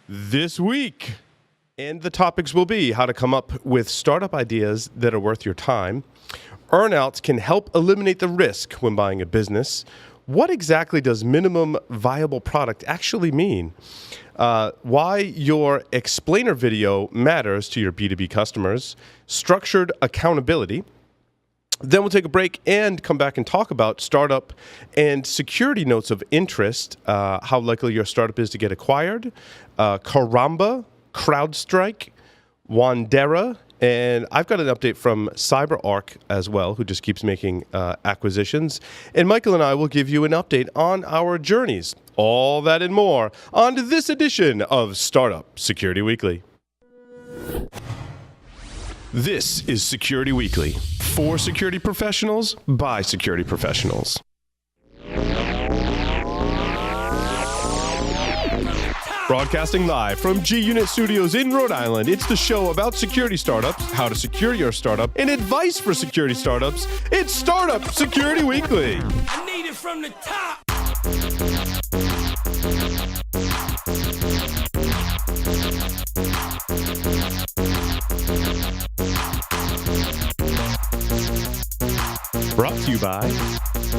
this week. And the topics will be how to come up with startup ideas that are worth your time. Earnouts can help eliminate the risk when buying a business. What exactly does minimum viable product actually mean? Why your explainer video matters to your B2B customers. Structured accountability. Then we'll take a break and come back and talk about startup and security notes of interest, how likely your startup is to get acquired, Karamba, CrowdStrike, Wandera, and I've got an update from CyberArk as well, who just keeps making acquisitions. And Michael and I will give you an update on our journeys. All that and more on to this edition of Startup Security Weekly. This is Security Weekly, for security professionals, by security professionals. Broadcasting live from G-Unit Studios in Rhode Island, it's the show about security startups, how to secure your startup, and advice for security startups. It's Startup Security Weekly. I need it from the top. Brought to you by,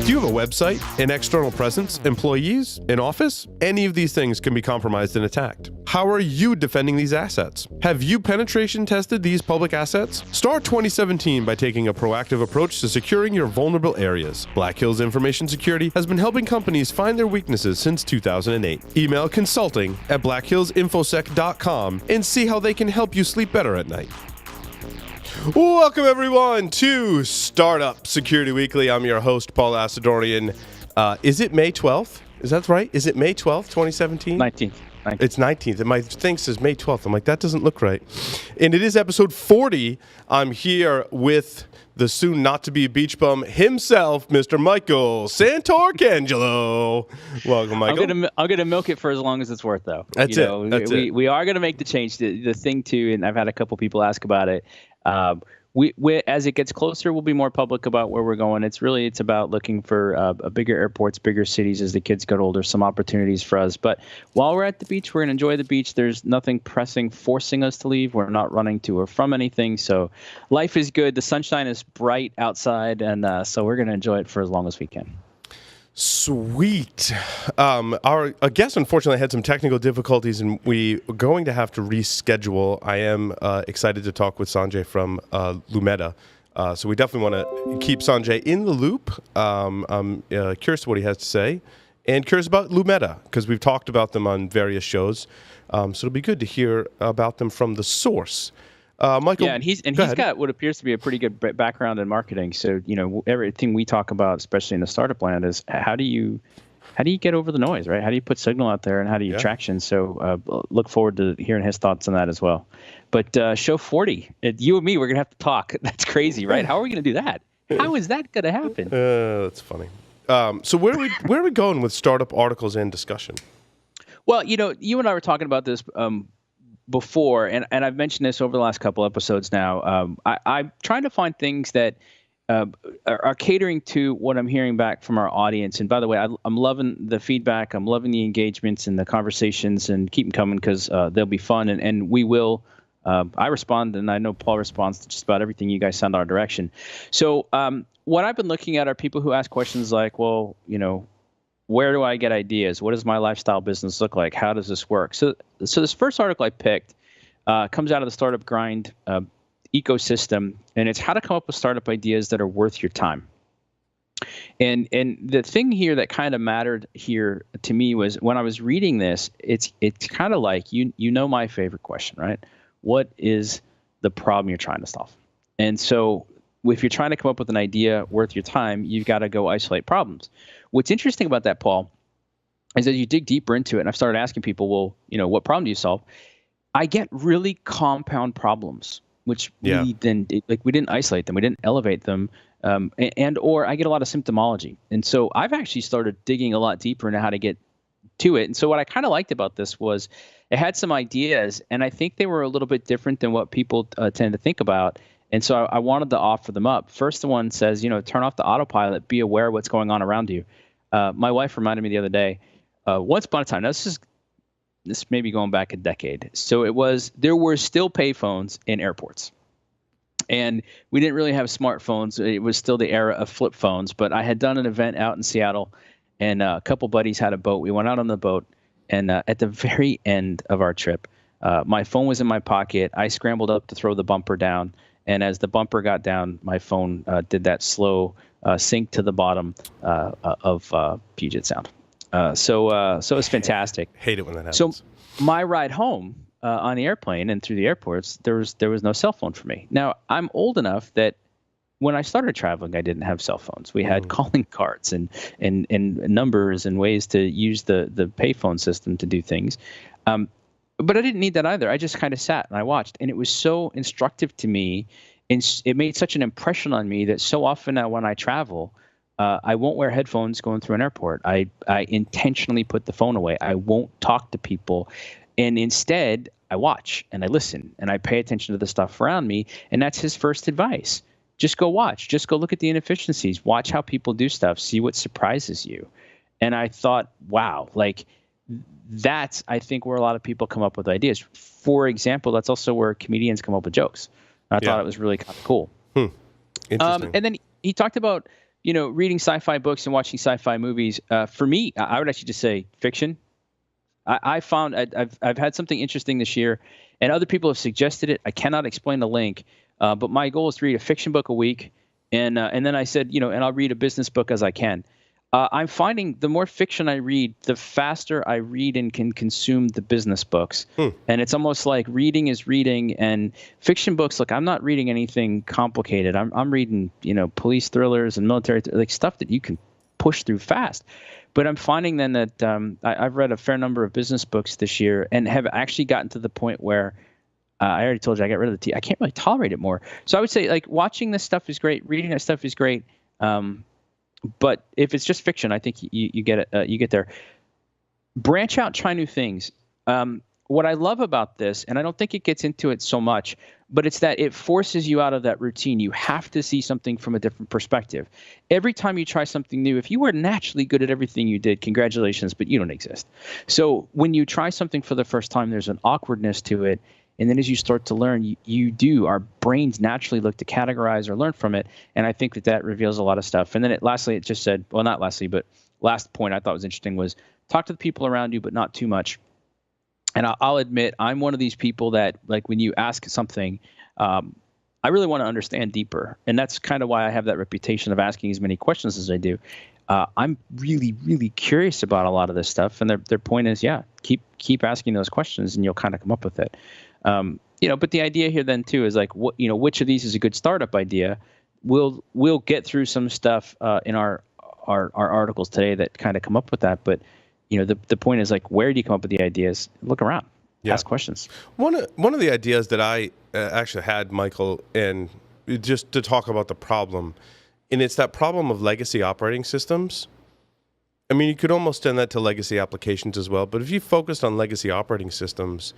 do you have a website, an external presence, employees, an office? Any of these things can be compromised and attacked. How are you defending these assets? Have you penetration tested these public assets? Start 2017 by taking a proactive approach to securing your vulnerable areas. Black Hills Information Security has been helping companies find their weaknesses since 2008. Email consulting@blackhillsinfosec.com and see how they can help you sleep better at night. Welcome, everyone, to Startup Security Weekly. I'm your host, Paul Asadorian. Is it May 12th? Is that right? Is it May 12th, 2017? 19th. It's 19th, and my thing says May 12th. I'm like, that doesn't look right. And it is episode 40. I'm here with the soon-not-to-be beach bum himself, Mr. Michael Santorcangelo. Welcome, Michael. I'm gonna milk it for as long as it's worth, though. That's it. We are gonna make the change. The thing too, and I've had a couple people ask about it. We as it gets closer, we'll be more public about where we're going. It's about looking for bigger airports, bigger cities as the kids get older, some opportunities for us. But while we're at the beach, we're going to enjoy the beach. There's nothing pressing, forcing us to leave. We're not running to or from anything. So life is good. The sunshine is bright outside, and so we're going to enjoy it for as long as we can. Sweet. Our guest, unfortunately, had some technical difficulties, and we're going to have to reschedule. I am excited to talk with Sanjay from Lumeta. So we definitely want to keep Sanjay in the loop. I'm curious to what he has to say, and curious about Lumeta, because we've talked about them on various shows. So it'll be good to hear about them from the source. Michael, yeah, and he's got what appears to be a pretty good background in marketing. So everything we talk about, especially in the startup land, is how do you get over the noise, right? How do you put signal out there, and how do you traction? So look forward to hearing his thoughts on that as well. But show 40, you and me, we're gonna have to talk. That's crazy, right? How are we gonna do that? How is that gonna happen? That's funny. So where are we going with startup articles and discussion? Well, you and I were talking about this before, and I've mentioned this over the last couple episodes now. I'm trying to find things that are catering to what I'm hearing back from our audience. And by the way, I'm loving the feedback. I'm loving the engagements and the conversations, and keep them coming, because they'll be fun. And we will. I respond, and I know Paul responds to just about everything you guys send our direction. So what I've been looking at are people who ask questions like, well, where do I get ideas? What does my lifestyle business look like? How does this work? So this first article I picked comes out of the Startup Grind ecosystem, and it's how to come up with startup ideas that are worth your time. And the thing here that kind of mattered here to me was when I was reading this, it's kind of like, my favorite question, right? What is the problem you're trying to solve? And so if you're trying to come up with an idea worth your time, you've got to go isolate problems. What's interesting about that, Paul, is as you dig deeper into it, and I've started asking people, well, what problem do you solve? I get really compound problems, which we didn't isolate them, we didn't elevate them, or I get a lot of symptomology. And so I've actually started digging a lot deeper into how to get to it. And so what I kind of liked about this was it had some ideas, and I think they were a little bit different than what people tend to think about. And so I wanted to offer them up. First, the one says, turn off the autopilot, be aware of what's going on around you. My wife reminded me the other day, once upon a time, now this is this may be going back a decade. So there were still payphones in airports. And we didn't really have smartphones. It was still the era of flip phones. But I had done an event out in Seattle, and a couple buddies had a boat. We went out on the boat, and at the very end of our trip, my phone was in my pocket. I scrambled up to throw the bumper down, and as the bumper got down, my phone did that slow sink to the bottom of Puget Sound. So it was fantastic. Hate it when that happens. So my ride home on the airplane and through the airports, there was no cell phone for me. Now, I'm old enough that when I started traveling, I didn't have cell phones. We had calling cards and numbers and ways to use the payphone system to do things. But I didn't need that either. I just kind of sat and I watched, and it was so instructive to me, and it made such an impression on me that so often now when I travel, I won't wear headphones going through an airport. I intentionally put the phone away. I won't talk to people, and instead I watch and I listen and I pay attention to the stuff around me. And that's his first advice. Just go watch. Just go look at the inefficiencies. Watch how people do stuff. See what surprises you. And I thought, wow, like that's, I think, where a lot of people come up with ideas. For example, that's also where comedians come up with jokes. I thought it was really kind of cool. Interesting. And then he talked about, reading sci-fi books and watching sci-fi movies. For me, I would actually just say fiction. I found I've had something interesting this year, and other people have suggested it. I cannot explain the link, but my goal is to read a fiction book a week, and then I said, and I'll read a business book as I can. I'm finding the more fiction I read, the faster I read and can consume the business books. And it's almost like reading is reading, and fiction books. Look, I'm not reading anything complicated. I'm reading, police thrillers and military, like stuff that you can push through fast. But I'm finding then that I've read a fair number of business books this year and have actually gotten to the point where I already told you I got rid of the tea. I can't really tolerate it more. So I would say like watching this stuff is great. Reading that stuff is great. But if it's just fiction, I think you get it. You get there. Branch out, try new things. What I love about this, and I don't think it gets into it so much, but it's that it forces you out of that routine. You have to see something from a different perspective. Every time you try something new, if you were naturally good at everything you did, congratulations, but you don't exist. So when you try something for the first time, there's an awkwardness to it. And then as you start to learn, our brains naturally look to categorize or learn from it. And I think that reveals a lot of stuff. And then lastly, it just said, well, not lastly, but last point I thought was interesting was talk to the people around you, but not too much. And I'll admit, I'm one of these people that, like, when you ask something, I really want to understand deeper. And that's kind of why I have that reputation of asking as many questions as I do. I'm really, really curious about a lot of this stuff. And their point is, keep asking those questions and you'll kind of come up with it. But the idea here then too is like, which of these is a good startup idea? We'll get through some stuff in our articles today that kind of come up with that. But the point is like, where do you come up with the ideas? Look around, ask questions. One of the ideas that I actually had, Michael, and just to talk about the problem, and it's that problem of legacy operating systems. I mean, you could almost extend that to legacy applications as well. But if you focused on legacy operating systems,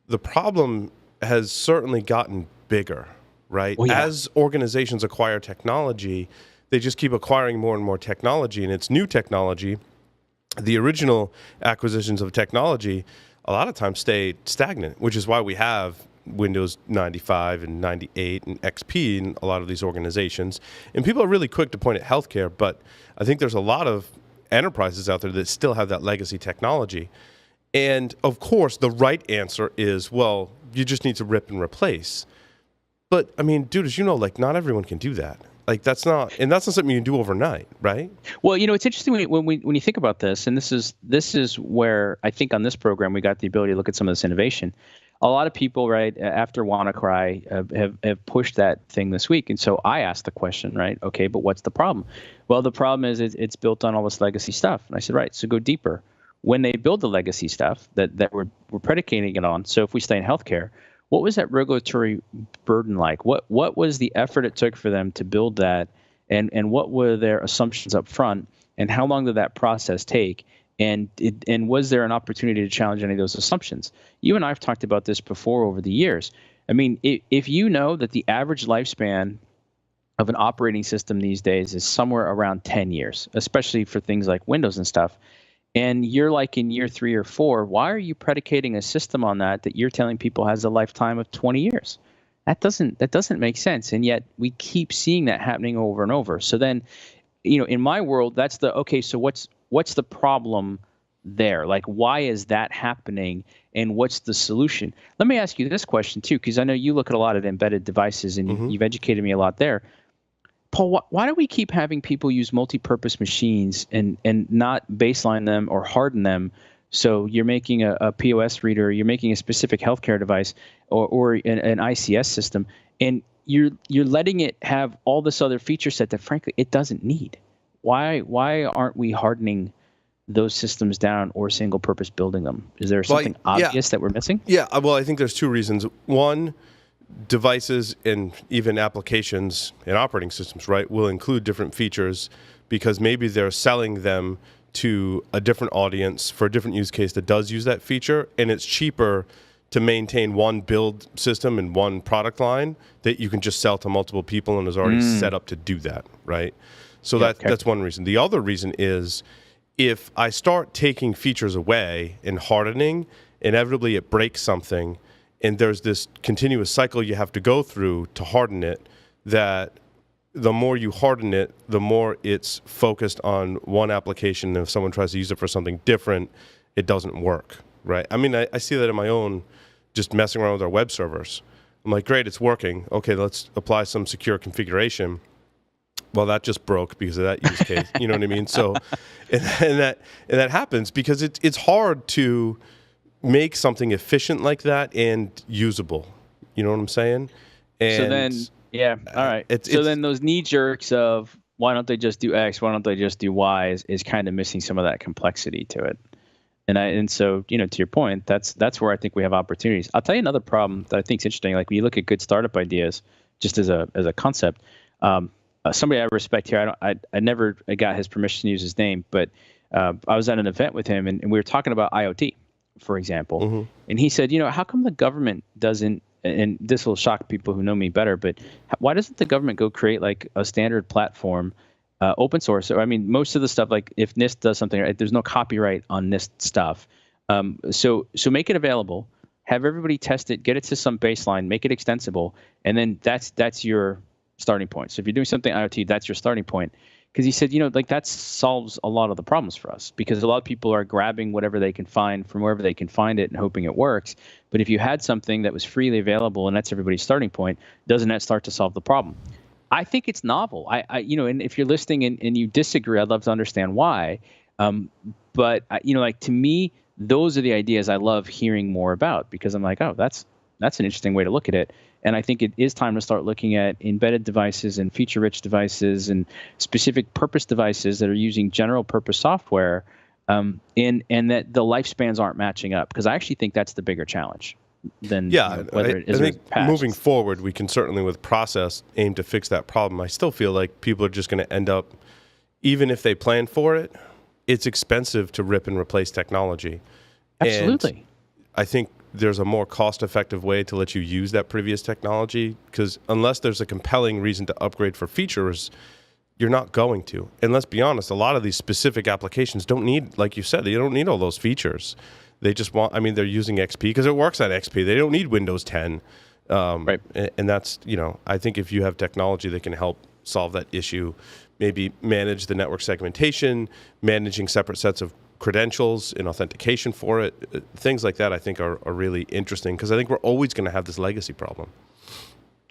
the problem has certainly gotten bigger, right? Well, yeah. As organizations acquire technology, they just keep acquiring more and more technology, and it's new technology. The original acquisitions of technology a lot of times stay stagnant, which is why we have Windows 95 and 98 and XP in a lot of these organizations. And people are really quick to point at healthcare, but I think there's a lot of enterprises out there that still have that legacy technology. And of course, the right answer is, well, you just need to rip and replace. But I mean, dude, as you know, like not everyone can do that. Like that's not something you can do overnight, right? Well, it's interesting when you think about this, and this is where I think on this program we got the ability to look at some of this innovation. A lot of people, right, after WannaCry have pushed that thing this week, and so I asked the question, right? Okay, but what's the problem? Well, the problem is it's built on all this legacy stuff, and I said, right, so go deeper. When they build the legacy stuff that we're predicating it on, so if we stay in healthcare, what was that regulatory burden like? What was the effort it took for them to build that, and what were their assumptions up front, and how long did that process take? And was there an opportunity to challenge any of those assumptions? You and I have talked about this before over the years. I mean, if you know that the average lifespan of an operating system these days is somewhere around 10 years, especially for things like Windows and stuff, and you're like in year 3 or 4, why are you predicating a system on that you're telling people has a lifetime of 20 years? That doesn't make sense. And yet we keep seeing that happening over and over. So then, in my world, that's okay, so what's the problem there? Like, why is that happening, and what's the solution? Let me ask you this question too, because I know you look at a lot of embedded devices, and you've educated me a lot there. Paul, why do we keep having people use multi-purpose machines and not baseline them or harden them? So you're making a POS reader, you're making a specific healthcare device or an ICS system, and you're letting it have all this other feature set that frankly it doesn't need. Why aren't we hardening those systems down or single purpose building them? Is there something obvious that we're missing? Yeah, well, I think there's two reasons. One, devices and even applications and operating systems, right, will include different features because maybe they're selling them to a different audience for a different use case that does use that feature, and it's cheaper to maintain one build system and one product line that you can just sell to multiple people and is already set up to do that, right? So that's one reason. The other reason is if I start taking features away and hardening, inevitably it breaks something, and there's this continuous cycle you have to go through to harden it, that the more you harden it, the more it's focused on one application. And if someone tries to use it for something different, it doesn't work, right? I mean, I see that in my own, just messing around with our web servers. I'm like, great, it's working. Okay, let's apply some secure configuration. Well, that just broke because of that use case. You know what I mean? So, and that happens because it's hard to make something efficient like that and usable. You know what I'm saying? And so then, yeah, all right. Then those knee jerks of why don't they just do X? Why don't they just do Y? Is kind of missing some of that complexity to it. And so to your point, that's where I think we have opportunities. I'll tell you another problem that I think is interesting. Like when you look at good startup ideas, just as a concept, somebody I respect here. I never got his permission to use his name, but I was at an event with him, and we were talking about IoT, for example, and he said, how come the government doesn't? And this will shock people who know me better, but why doesn't the government go create like a standard platform, open source? I mean, most of the stuff, like if NIST does something, right, there's no copyright on NIST stuff. So make it available, have everybody test it, get it to some baseline, make it extensible, and then that's your starting point. So if you're doing something IoT, that's your starting point. Because he said, like that solves a lot of the problems for us, because a lot of people are grabbing whatever they can find from wherever they can find it and hoping it works. But if you had something that was freely available and that's everybody's starting point, doesn't that start to solve the problem? I think it's novel. And if you're listening and you disagree, I'd love to understand why. But like to me, those are the ideas I love hearing more about, because I'm like, oh, that's an interesting way to look at it. And I think it is time to start looking at embedded devices and feature-rich devices and specific purpose devices that are using general-purpose software, and that the lifespans aren't matching up. Because I actually think that's the bigger challenge than whether it is or past. Moving forward, we can certainly, with process, aim to fix that problem. I still feel like people are just going to end up, even if they plan for it, it's expensive to rip and replace technology. Absolutely. And I think there's a more cost-effective way to let you use that previous technology, because unless there's a compelling reason to upgrade for features, you're not going to. And let's be honest, a lot of these specific applications don't need, like you said, they don't need all those features. They just they're using XP because it works on XP. They don't need Windows 10. Right. And that's, I think if you have technology that can help solve that issue, maybe manage the network segmentation, managing separate sets of credentials and authentication for it, things like that, I think are really interesting, because I think we're always going to have this legacy problem.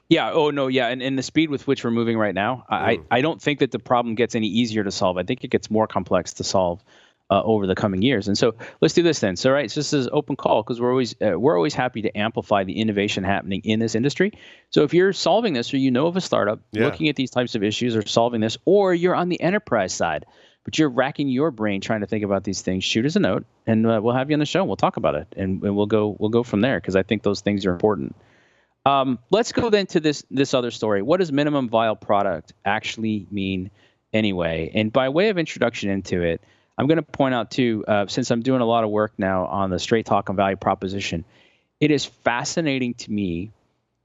Yeah. Oh, no. Yeah. And the speed with which we're moving right now, I don't think that the problem gets any easier to solve. I think it gets more complex to solve over the coming years. And so let's do this then. So, right, so this is open call, because we're always happy to amplify the innovation happening in this industry. So if you're solving this, or of a startup looking at these types of issues or solving this, or you're on the enterprise side, but you're racking your brain trying to think about these things, shoot us a note, and we'll have you on the show. We'll talk about it, and we'll go from there, because I think those things are important. Let's go then to this other story. What does minimum viable product actually mean anyway? And by way of introduction into it, I'm going to point out too, since I'm doing a lot of work now on the straight talk and value proposition, it is fascinating to me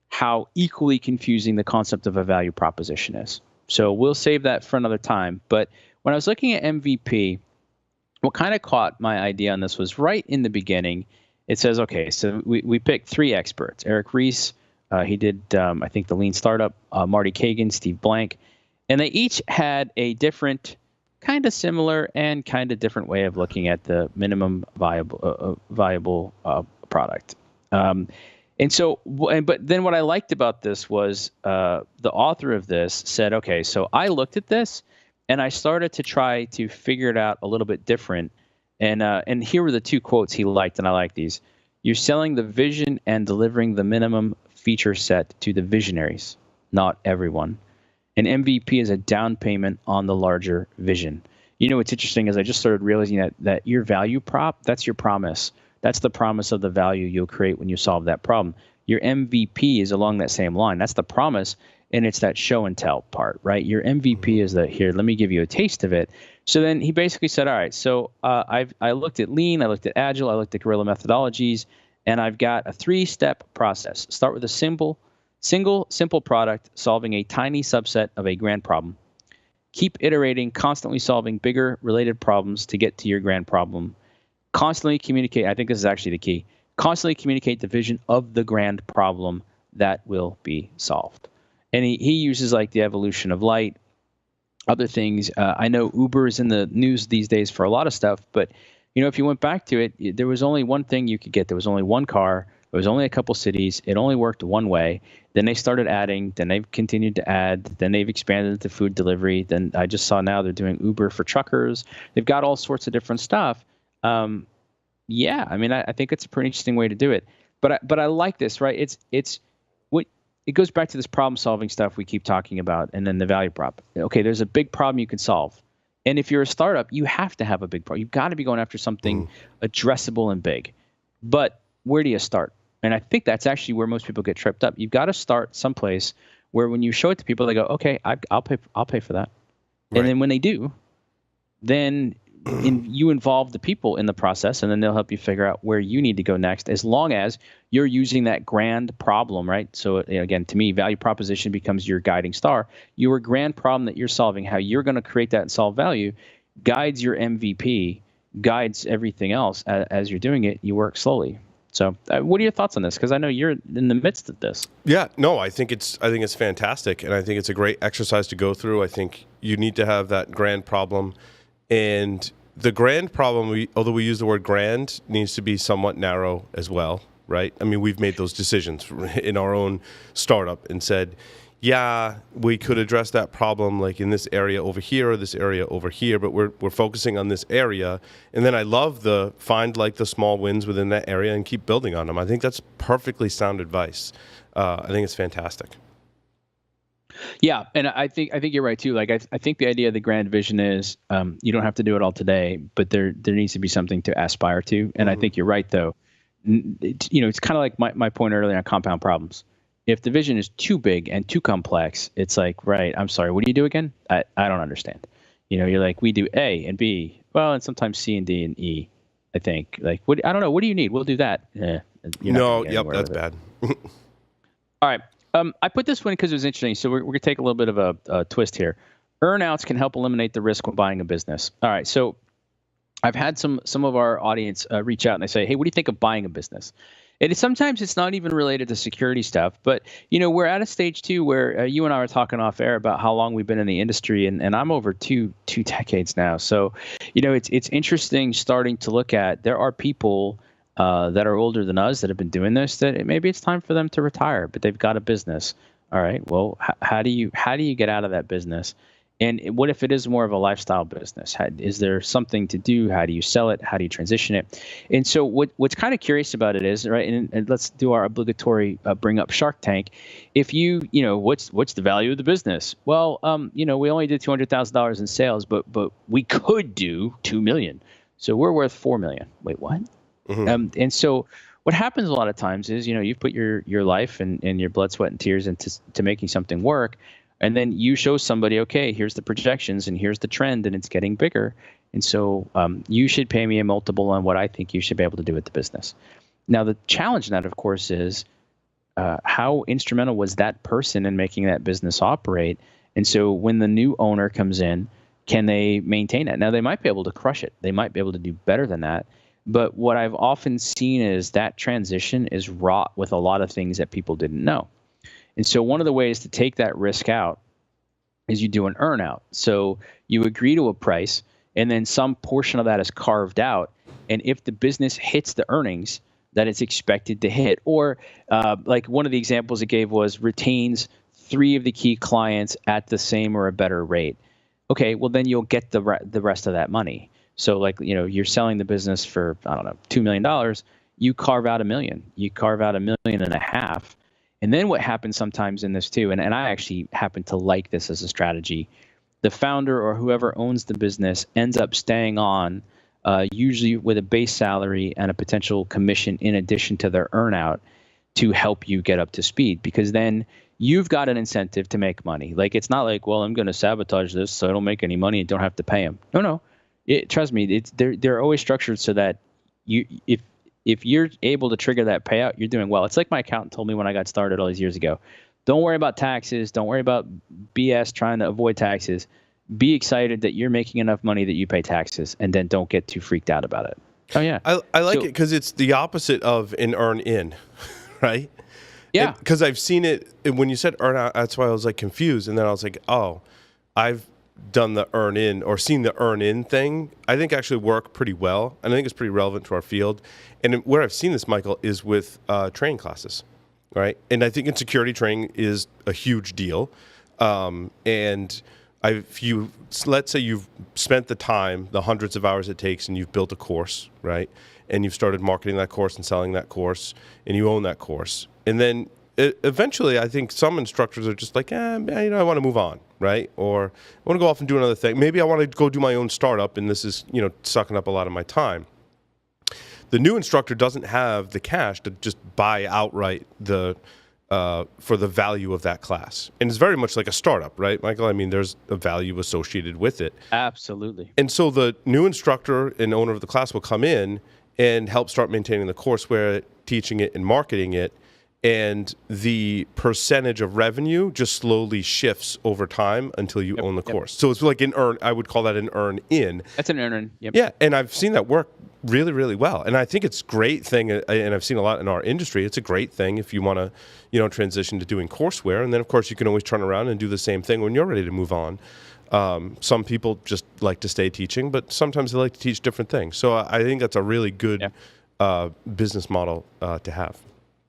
how equally confusing the concept of a value proposition is. So we'll save that for another time. But when I was looking at MVP, what kind of caught my idea on this was right in the beginning. It says, okay, so we picked 3 experts. Eric Ries, he did, I think, the Lean Startup, Marty Kagan, Steve Blank, and they each had a different, kind of similar and kind of different way of looking at the minimum viable product. And so, but then what I liked about this was the author of this said, okay, so I looked at this and I started to try to figure it out a little bit different. And here were the 2 quotes he liked, and I like these. You're selling the vision and delivering the minimum feature set to the visionaries, not everyone. An MVP is a down payment on the larger vision. You know, what's interesting is I just started realizing that your value prop, that's your promise. That's the promise of the value you'll create when you solve that problem. Your MVP is along that same line. That's the promise, and it's that show and tell part, right? Your MVP is that, here, let me give you a taste of it. So then he basically said, all right, so I looked at Lean, I looked at Agile, I looked at Guerrilla methodologies, and I've got a 3-step process. Start with a simple product solving a tiny subset of a grand problem. Keep iterating, constantly solving bigger related problems to get to your grand problem. Constantly communicate. I think this is actually the key. Constantly communicate the vision of the grand problem that will be solved. And he uses like the evolution of light, other things. I know Uber is in the news these days for a lot of stuff, but you know, if you went back to it, there was only one thing you could get. There was only one car. There was only a couple cities. It only worked one way. Then they started adding. Then they've continued to add. Then they've expanded into food delivery. Then I just saw now they're doing Uber for truckers. They've got all sorts of different stuff. Yeah, I mean, I think it's a pretty interesting way to do it. But I like this, right? It goes back to this problem solving stuff we keep talking about, and then the value prop. Okay, there's a big problem you can solve. And if you're a startup, you have to have a big problem. You've got to be going after something addressable and big. But where do you start? And I think that's actually where most people get tripped up. You've got to start someplace where when you show it to people, they go, okay, I'll pay for that. Right. And then when they do, then you involve the people in the process, and then they'll help you figure out where you need to go next, as long as you're using that grand problem, right? So again, to me, value proposition becomes your guiding star. Your grand problem that you're solving, how you're going to create that and solve value, guides your MVP, guides everything else as you're doing it. You work slowly. So what are your thoughts on this? Because I know you're in the midst of this. Yeah, no, I think it's fantastic, and I think it's a great exercise to go through. I think you need to have that grand problem. And the grand problem, although we use the word grand, needs to be somewhat narrow as well, right? I mean, we've made those decisions in our own startup and said, yeah, we could address that problem like in this area over here or this area over here, but we're focusing on this area. And then I love find like the small wins within that area and keep building on them. I think that's perfectly sound advice. I think it's fantastic. Yeah, and I think you're right too. Like I think the idea of the grand vision is you don't have to do it all today, but there needs to be something to aspire to. And I think you're right though. It's kind of like my point earlier on compound problems. If the vision is too big and too complex, it's like, right, I'm sorry, what do you do again? I don't understand. You're like, we do A and B, well, and sometimes C and D and E. I think like I don't know. What do you need? We'll do that. No, yep, that's bad. All right. I put this one because it was interesting. So we're going to take a little bit of a twist here. Earnouts can help eliminate the risk when buying a business. All right. So I've had some of our audience reach out and they say, hey, what do you think of buying a business? And sometimes it's not even related to security stuff, but we're at a stage too where you and I were talking off air about how long we've been in the industry, and I'm over two decades now. So, it's interesting starting to look at, there are people that are older than us that have been doing this, that maybe it's time for them to retire, but they've got a business. All right, well, how do you get out of that business? And what if it is more of a lifestyle business? Is there something to do? How do you sell it? How do you transition it? And so what's kind of curious about it is, right, and let's do our obligatory bring up Shark Tank. If what's the value of the business? Well, we only did $200,000 in sales, but we could do $2 million. So we're worth $4 million. Wait, what? Mm-hmm. And so what happens a lot of times is, you've put your life and your blood, sweat, and tears into making something work. And then you show somebody, okay, here's the projections and here's the trend and it's getting bigger. And so you should pay me a multiple on what I think you should be able to do with the business. Now, the challenge in that, of course, is how instrumental was that person in making that business operate? And so when the new owner comes in, can they maintain that? Now, they might be able to crush it. They might be able to do better than that. But what I've often seen is that transition is wrought with a lot of things that people didn't know. And so one of the ways to take that risk out is you do an earn out. So you agree to a price, and then some portion of that is carved out. And if the business hits the earnings that it's expected to hit, or like one of the examples it gave was retains 3 of the key clients at the same or a better rate. Okay, well then you'll get the rest of that money. So like, you're selling the business for, I don't know, $2 million. You carve out $1 million. You carve out $1.5 million. And then what happens sometimes in this too, and I actually happen to like this as a strategy, the founder or whoever owns the business ends up staying on, usually with a base salary and a potential commission in addition to their earnout to help you get up to speed, because then you've got an incentive to make money. Like, it's not like, well, I'm going to sabotage this so I don't make any money and don't have to pay them. No. Trust me, they're always structured so that if you're able to trigger that payout, you're doing well. It's like my accountant told me when I got started all these years ago. Don't worry about taxes. Don't worry about BS trying to avoid taxes. Be excited that you're making enough money that you pay taxes, and then don't get too freaked out about it. Oh, yeah. I like it because it's the opposite of an earn in, right? Yeah. Because I've seen it when you said earn out. That's why I was like confused. And then I was like, oh, I've done the earn in or seen the earn in thing. I think actually work pretty well. And I think it's pretty relevant to our field. And where I've seen this, Michael, is with training classes, right? And I think in security training is a huge deal. And let's say you've spent the time, the hundreds of hours it takes, and you've built a course, right? And you've started marketing that course and selling that course, and you own that course. And then eventually, I think some instructors are just like, I want to move on, right? Or I want to go off and do another thing. Maybe I want to go do my own startup, and this is, sucking up a lot of my time. The new instructor doesn't have the cash to just buy outright for the value of that class. And it's very much like a startup, right, Michael? I mean, there's a value associated with it. Absolutely. And so the new instructor and owner of the class will come in and help start maintaining the courseware, teaching it and marketing it. And the percentage of revenue just slowly shifts over time until you own the course. So it's like I would call that an earn in. That's an earn in. Yep. Yeah, and I've seen that work really, really well. And I think it's a great thing, and I've seen a lot in our industry. It's a great thing if you want to, transition to doing courseware. And then, of course, you can always turn around and do the same thing when you're ready to move on. Some people just like to stay teaching, but sometimes they like to teach different things. So I think that's a really good business model to have.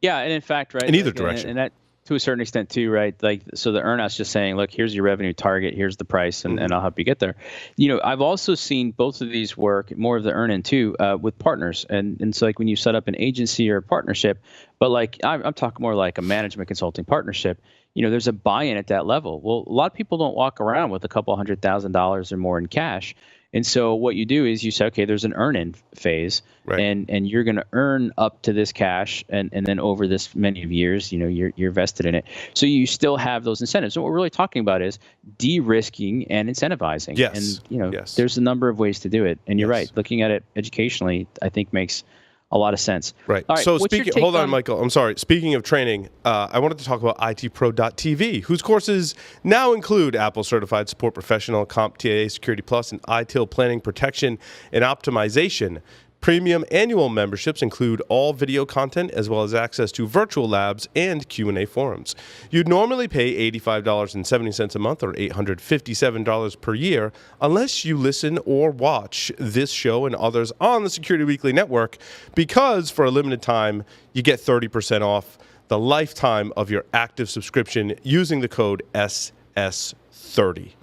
Yeah, and in fact, right, in either direction, and that to a certain extent too, right? Like, so the earnout's just saying, look, here's your revenue target, here's the price, and I'll help you get there. I've also seen both of these work, more of the earn in too, with partners, and so like when you set up an agency or a partnership, but like I'm talking more like a management consulting partnership. There's a buy-in at that level. Well, a lot of people don't walk around with a couple $100,000 or more in cash. And so what you do is you say, okay, there's an earn-in phase, right, and you're going to earn up to this cash, and then over this many of years, you're vested in it. So you still have those incentives. So what we're really talking about is de-risking and incentivizing. Yes. And yes. There's a number of ways to do it. And you're right. Looking at it educationally, I think makes a lot of sense. Right. All right, so hold on, Michael. I'm sorry. Speaking of training, I wanted to talk about itpro.tv, whose courses now include Apple Certified Support Professional, CompTIA Security Plus, and ITIL Planning, Protection, and Optimization. Premium annual memberships include all video content as well as access to virtual labs and Q&A forums. You'd normally pay $85.70 a month or $857 per year unless you listen or watch this show and others on the Security Weekly Network, because for a limited time, you get 30% off the lifetime of your active subscription using the code SS30.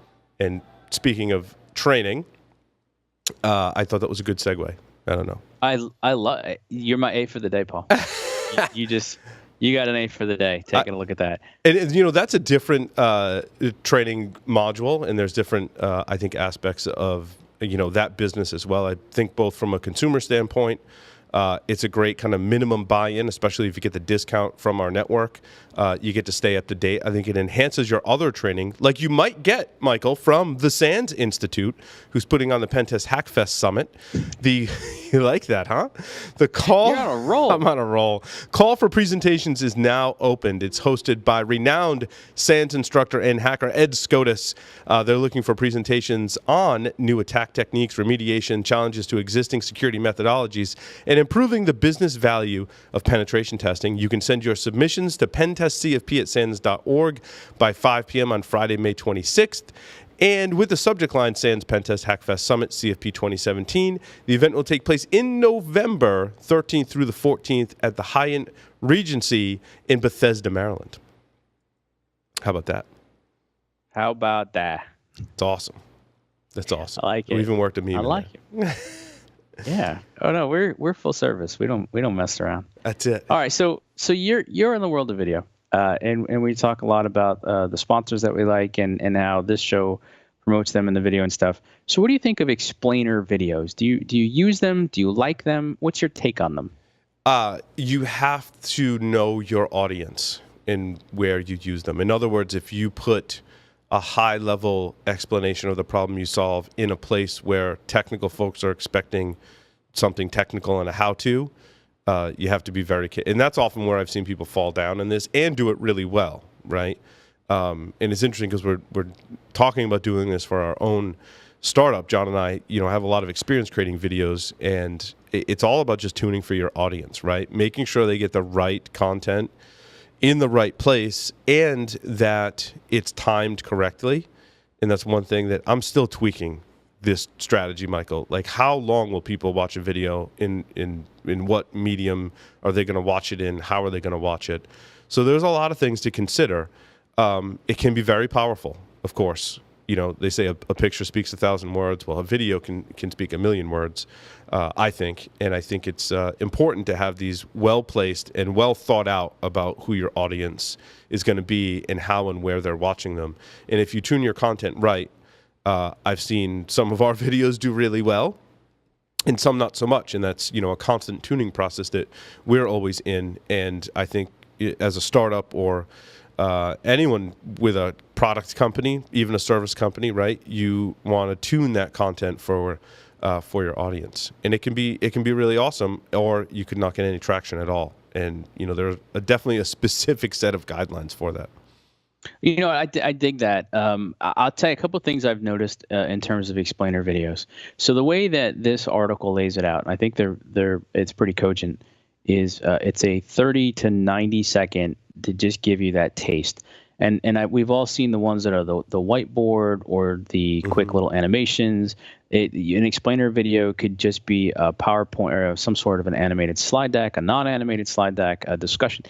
And speaking of training, I thought that was a good segue. I don't know. I love you're my A for the day, Paul. you got an A for the day. Taking a look at that. And that's a different training module, and there's different I think aspects of that business as well. I think both from a consumer standpoint, It's a great kind of minimum buy-in, especially if you get the discount from our network. You get to stay up to date. I think it enhances your other training, like you might get, Michael, from the SANS Institute, who's putting on the Pentest Hackfest Summit. You like that, huh? The call. You're on a roll. I'm on a roll. Call for presentations is now opened. It's hosted by renowned SANS instructor and hacker Ed Scotus. They're looking for presentations on new attack techniques, remediation, challenges to existing security methodologies, and improving the business value of penetration testing. You can send your submissions to pentestcfp@sans.org by 5 p.m. on Friday, May 26th. And with the subject line, SANS Pentest Hackfest Summit CFP 2017, the event will take place in November 13th through the 14th at the Hyatt Regency in Bethesda, Maryland. How about that? How about that? It's awesome. That's awesome. I like it. We even worked a meme. I like it. Yeah. Oh no, we're full service. We don't mess around. That's it. All right. So you're in the world of video. And we talk a lot about the sponsors that we like and how this show promotes them in the video and stuff. So what do you think of explainer videos? Do you use them? Do you like them? What's your take on them? You have to know your audience and where you use them. In other words, if you put a high-level explanation of the problem you solve in a place where technical folks are expecting something technical and a how-to, you have to be very careful. And that's often where I've seen people fall down in this and do it really well, right? And it's interesting because we're talking about doing this for our own startup. John and I, have a lot of experience creating videos, and it's all about just tuning for your audience, right? Making sure they get the right content in the right place and that it's timed correctly. And that's one thing that I'm still tweaking this strategy, Michael. Like, how long will people watch a video? In what medium are they going to watch it in? How are they going to watch it? So there's a lot of things to consider. It can be very powerful, of course. They say a picture speaks 1,000 words. Well, a video can speak 1,000,000 words, I think. And I think it's important to have these well-placed and well thought out about who your audience is going to be and how and where they're watching them. And if you tune your content right, I've seen some of our videos do really well and some not so much. And that's, a constant tuning process that we're always in. And I think as a startup or anyone with a product company, even a service company, right? You want to tune that content for your audience, and it can be really awesome, or you could not get any traction at all. And there's definitely a specific set of guidelines for that. I dig that. I'll tell you a couple of things I've noticed in terms of explainer videos. So the way that this article lays it out, and I think it's pretty cogent, is it's a 30 to 90 second to just give you that taste. And we've all seen the ones that are the whiteboard or the quick little animations. An explainer video could just be a PowerPoint or some sort of an animated slide deck, a non-animated slide deck, a discussion.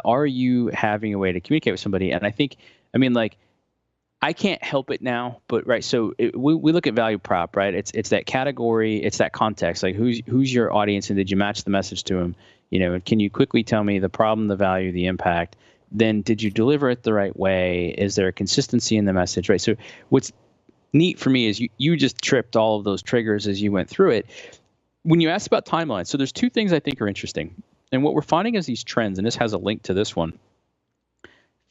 Are you having a way to communicate with somebody? And I think, I can't help it now, but right. So we look at value prop, right? It's that category, it's that context. Like who's your audience, and did you match the message to them? Can you quickly tell me the problem, the value, the impact? Then did you deliver it the right way? Is there a consistency in the message, right? So what's neat for me is you just tripped all of those triggers as you went through it. When you asked about timelines, so there's two things I think are interesting. And what we're finding is these trends, and this has a link to this one.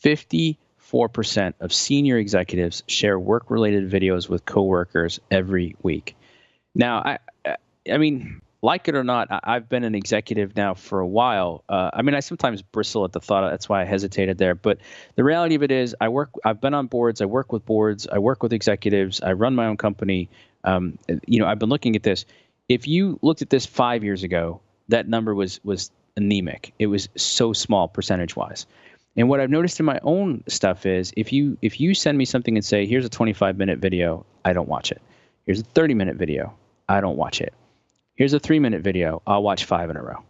54% of senior executives share work-related videos with coworkers every week. Now, I mean, like it or not, I've been an executive now for a while. I sometimes bristle at the thought. That's why I hesitated there. But the reality of it is, I've been on boards. I work with boards. I work with executives. I run my own company. I've been looking at this. If you looked at this 5 years ago, that number was anemic. It was so small percentage-wise. And what I've noticed in my own stuff is, if you send me something and say, here's a 25-minute video, I don't watch it. Here's a 30-minute video, I don't watch it. Here's a 3-minute video, I'll watch 5 in a row.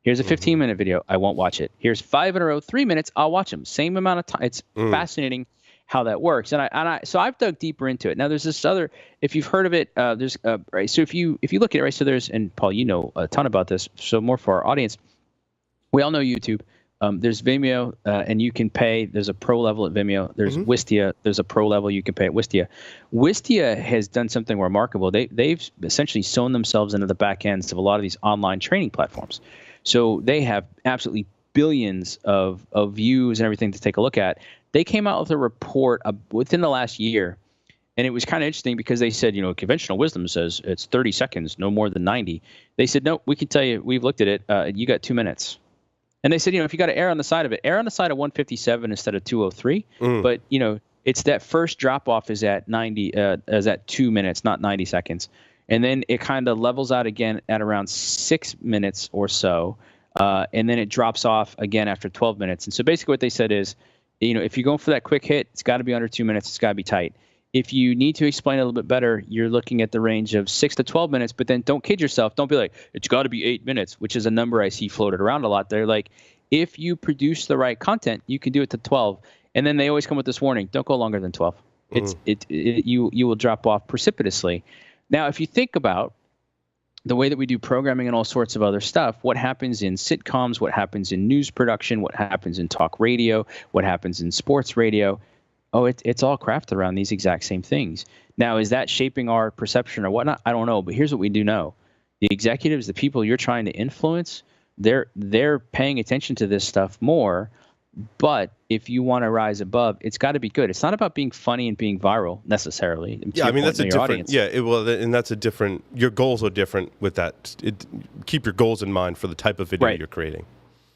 Here's a 15-minute video, I won't watch it. Here's 5 in a row, 3 minutes, I'll watch them. Same amount of time. It's fascinating how that works. So I've dug deeper into it. Now there's this other, if you've heard of it, right. So if you look at it, right. So there's, and Paul, a ton about this. So more for our audience. We all know YouTube. There's Vimeo, and you can pay. There's a pro level at Vimeo. There's Wistia. There's a pro level you can pay at Wistia. Wistia has done something remarkable. They've essentially sewn themselves into the back ends of a lot of these online training platforms. So they have absolutely billions of views and everything to take a look at. They came out with a report within the last year, and it was kind of interesting because they said, conventional wisdom says it's 30 seconds, no more than 90. They said, no, we can tell you, we've looked at it. You got 2 minutes. And they said, if you got to err on the side of it, err on the side of 157 instead of 203. But, it's that first drop off is at 2 minutes, not 90 seconds. And then it kind of levels out again at around 6 minutes or so. And then it drops off again after 12 minutes. And so basically what they said is, if you're going for that quick hit, it's got to be under 2 minutes. It's got to be tight. If you need to explain it a little bit better, you're looking at the range of 6 to 12 minutes, but then don't kid yourself. Don't be like, it's got to be 8 minutes, which is a number I see floated around a lot. They're like, if you produce the right content, you can do it to 12. And then they always come with this warning, don't go longer than 12. You will drop off precipitously. Now, if you think about the way that we do programming and all sorts of other stuff, what happens in sitcoms, what happens in news production, what happens in talk radio, what happens in sports radio, it's all crafted around these exact same things. Now, is that shaping our perception or whatnot? I don't know, but here's what we do know. The executives, the people you're trying to influence, they're paying attention to this stuff more. But if you want to rise above, it's got to be good. It's not about being funny and being viral necessarily. Yeah, I mean, that's a different, audience. And that's a different, your goals are different with that. Keep your goals in mind for the type of video you're creating.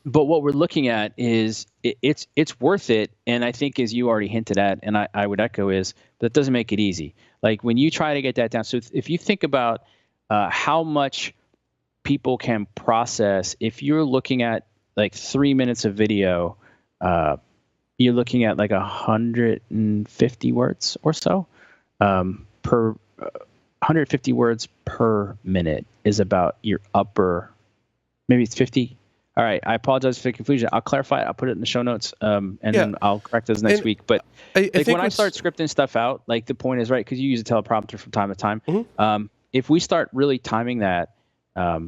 But what we're looking at is it's worth it. And I think, as you already hinted at, and I would echo, is that doesn't make it easy. Like when you try to get that down. So if you think about how much people can process, if you're looking at like 3 minutes of video, you're looking at like 150 words or so per 150 words per minute is about your upper, maybe it's 50. All right. I apologize for the confusion. I'll clarify it. I'll put it in the show notes, and then I'll correct those next week. But I when I start scripting stuff out, like the point is, right, because you use a teleprompter from time to time. If we start really timing that, I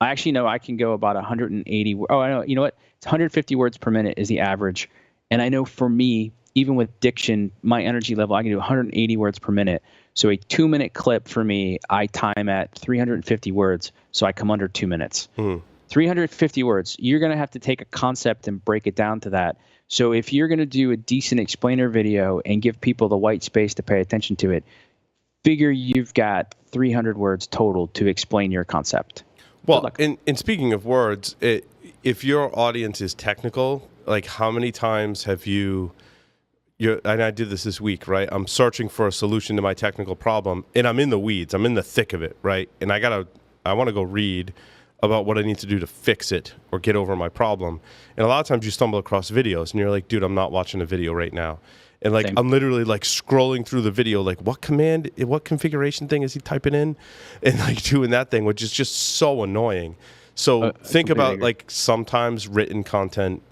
actually know I can go about 180. Oh, I know. You know what? It's 150 words per minute is the average. And I know for me, even with diction, my energy level, I can do 180 words per minute. So a 2-minute clip for me, I time at 350 words. So I come under 2 minutes. 350 words. You're going to have to take a concept and break it down to that. So if you're going to do a decent explainer video and give people the white space to pay attention to it, figure you've got 300 words total to explain your concept. Well, and speaking of words, if your audience is technical, like how many times have and I did this week, right? I'm searching for a solution to my technical problem, and I'm in the weeds. I'm in the thick of it, right? And I want to go read about what I need to do to fix it or get over my problem. And a lot of times you stumble across videos, and you're like, dude, I'm not watching a video right now. And like, I'm literally like scrolling through the video, like what configuration thing is he typing in? And like doing that thing, which is just so annoying. So think about like sometimes written content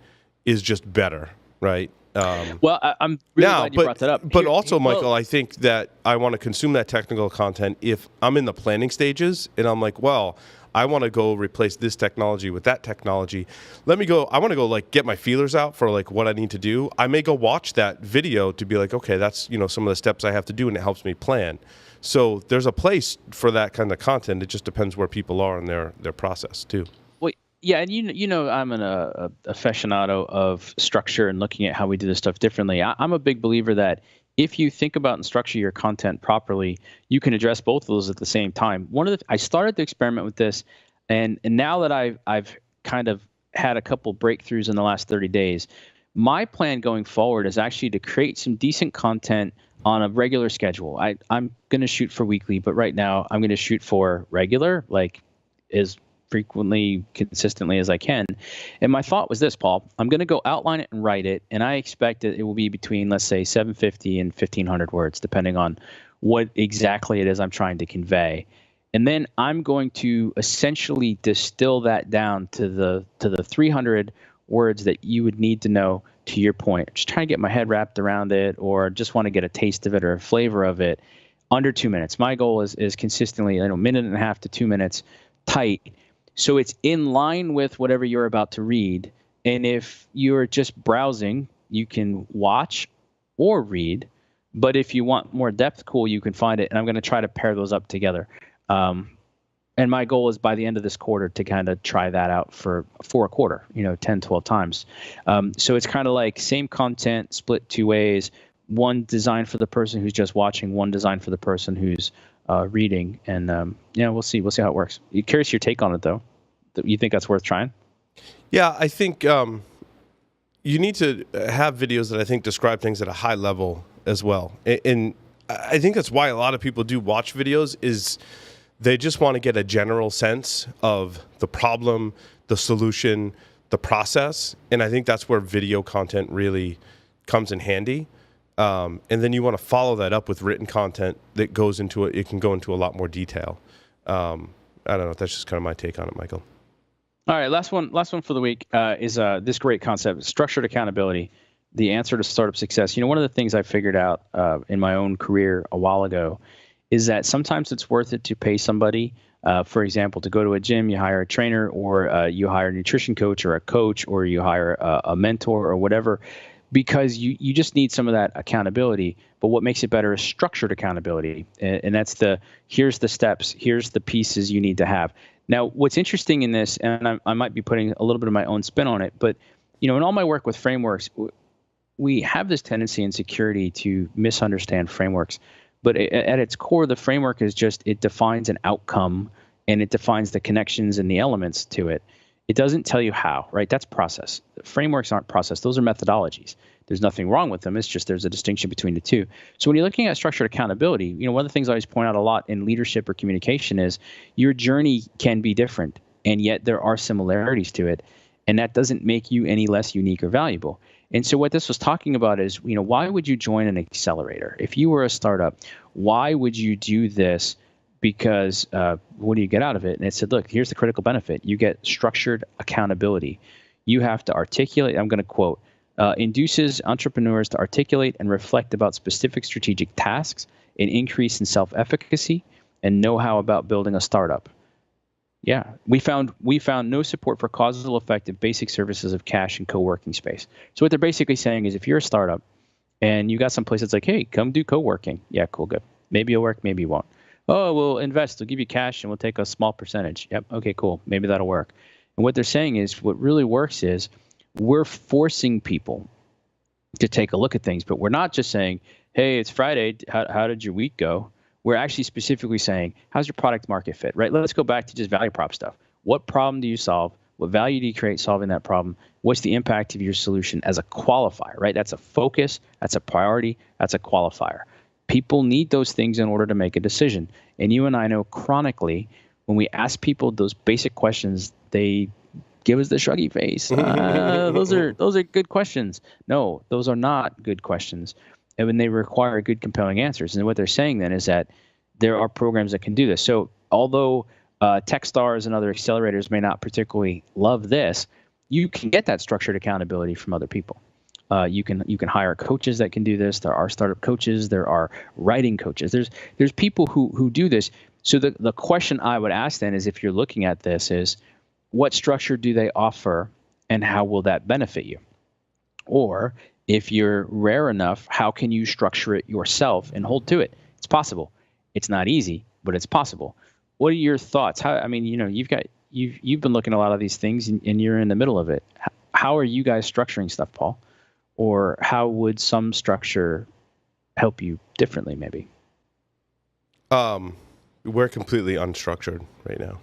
is just better, right? Well, I'm really glad you brought that up. But also, Michael, I think that I want to consume that technical content if I'm in the planning stages and I'm like, well, I want to go replace this technology with that technology. I want to go like get my feelers out for like what I need to do. I may go watch that video to be like, okay, that's, some of the steps I have to do, and it helps me plan. So there's a place for that kind of content. It just depends where people are in their process too. Well, yeah, and I'm an aficionado of structure and looking at how we do this stuff differently. I'm a big believer that if you think about and structure your content properly, you can address both of those at the same time. I started to experiment with this, and now that I've kind of had a couple breakthroughs in the last 30 days, my plan going forward is actually to create some decent content on a regular schedule. I'm going to shoot for weekly, but right now I'm going to shoot for regular, like as frequently, consistently as I can. And my thought was this, Paul, I'm going to go outline it and write it. And I expect that it will be between, let's say, 750 and 1,500 words, depending on what exactly it is I'm trying to convey. And then I'm going to essentially distill that down to the 300 words that you would need to know, to your point. Just trying to get my head wrapped around it, or just want to get a taste of it or a flavor of it under 2 minutes. My goal is consistently, minute and a half to 2 minutes tight. So it's in line with whatever you're about to read, And if you're just browsing, you can watch or read. But if you want more depth, cool, you can find it. And I'm going to try to pair those up together. And my goal is by the end of this quarter to kind of try that out for a quarter, 10, 12 times. So it's kind of like same content split two ways, one designed for the person who's just watching, one designed for the person who's reading. And we'll see how it works. Curious your take on it, though. You think that's worth trying? Yeah, I think you need to have videos that I think describe things at a high level as well. And I think that's why a lot of people do watch videos is they just want to get a general sense of the problem, the solution, the process. And I think that's where video content really comes in handy. And then you want to follow that up with written content that goes into it. It can go into a lot more detail. I don't know. That's just kind of my take on it, Michael. All right, last one for the week is this great concept, structured accountability, the answer to startup success. One of the things I figured out in my own career a while ago is that sometimes it's worth it to pay somebody, for example, to go to a gym, you hire a trainer, or you hire a nutrition coach or a coach, or you hire a mentor or whatever, because you just need some of that accountability. But what makes it better is structured accountability. And that's here's the steps, here's the pieces you need to have. Now, what's interesting in this, and I might be putting a little bit of my own spin on it, but in all my work with frameworks, we have this tendency in security to misunderstand frameworks. But at its core, the framework is just it defines an outcome and it defines the connections and the elements to it. It doesn't tell you how, right? That's process. Frameworks aren't process. Those are methodologies. There's nothing wrong with them. It's just there's a distinction between the two. So when you're looking at structured accountability, one of the things I always point out a lot in leadership or communication is your journey can be different, and yet there are similarities to it. And that doesn't make you any less unique or valuable. And so what this was talking about is, why would you join an accelerator? If you were a startup, why would you do this? Because what do you get out of it? And it said, look, here's the critical benefit. You get structured accountability. You have to articulate, I'm going to quote, induces entrepreneurs to articulate and reflect about specific strategic tasks, an increase in self-efficacy, and know-how about building a startup. Yeah, we found no support for causal effective basic services of cash and co-working space. So what they're basically saying is if you're a startup and you got some place that's like, hey, come do co-working. Yeah, cool, good. Maybe it'll work, maybe it won't. Oh, we'll invest. We'll give you cash and we'll take a small percentage. Yep, okay, cool. Maybe that'll work. And what they're saying is what really works is we're forcing people to take a look at things, but we're not just saying, hey, it's Friday. How did your week go? We're actually specifically saying, how's your product market fit, right? Let's go back to just value prop stuff. What problem do you solve? What value do you create solving that problem? What's the impact of your solution as a qualifier, right? That's a focus. That's a priority. That's a qualifier. People need those things in order to make a decision. And you and I know chronically, when we ask people those basic questions, they give us the shruggy face. Those are good questions. No, those are not good questions. And when they require good, compelling answers. And what they're saying then is that there are programs that can do this. So although Techstars and other accelerators may not particularly love this, you can get that structured accountability from other people. You can hire coaches that can do this. There are startup coaches. There are writing coaches. There's people who do this. So the question I would ask then is, if you're looking at this, is what structure do they offer and how will that benefit you? Or if you're rare enough, how can you structure it yourself and hold to it? It's possible. It's not easy, but it's possible. What are your thoughts? You've been looking at a lot of these things and you're in the middle of it. How are you guys structuring stuff, Paul? Or how would some structure help you differently, maybe? We're completely unstructured right now.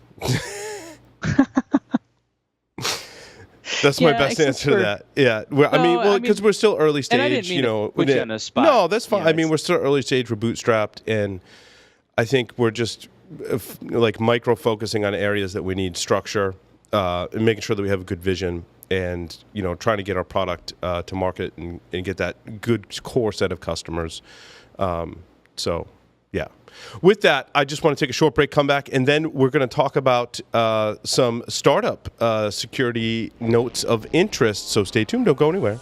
That's my best answer to that. Yeah. Because we're still early stage. And I didn't mean to put you on the spot. No, that's fine. We're still early stage. We're bootstrapped. And I think we're just like micro-focusing on areas that we need structure and making sure that we have a good vision and, trying to get our product to market and get that good core set of customers. Yeah. With that, I just want to take a short break, come back, and then we're going to talk about some startup security notes of interest. So stay tuned. Don't go anywhere.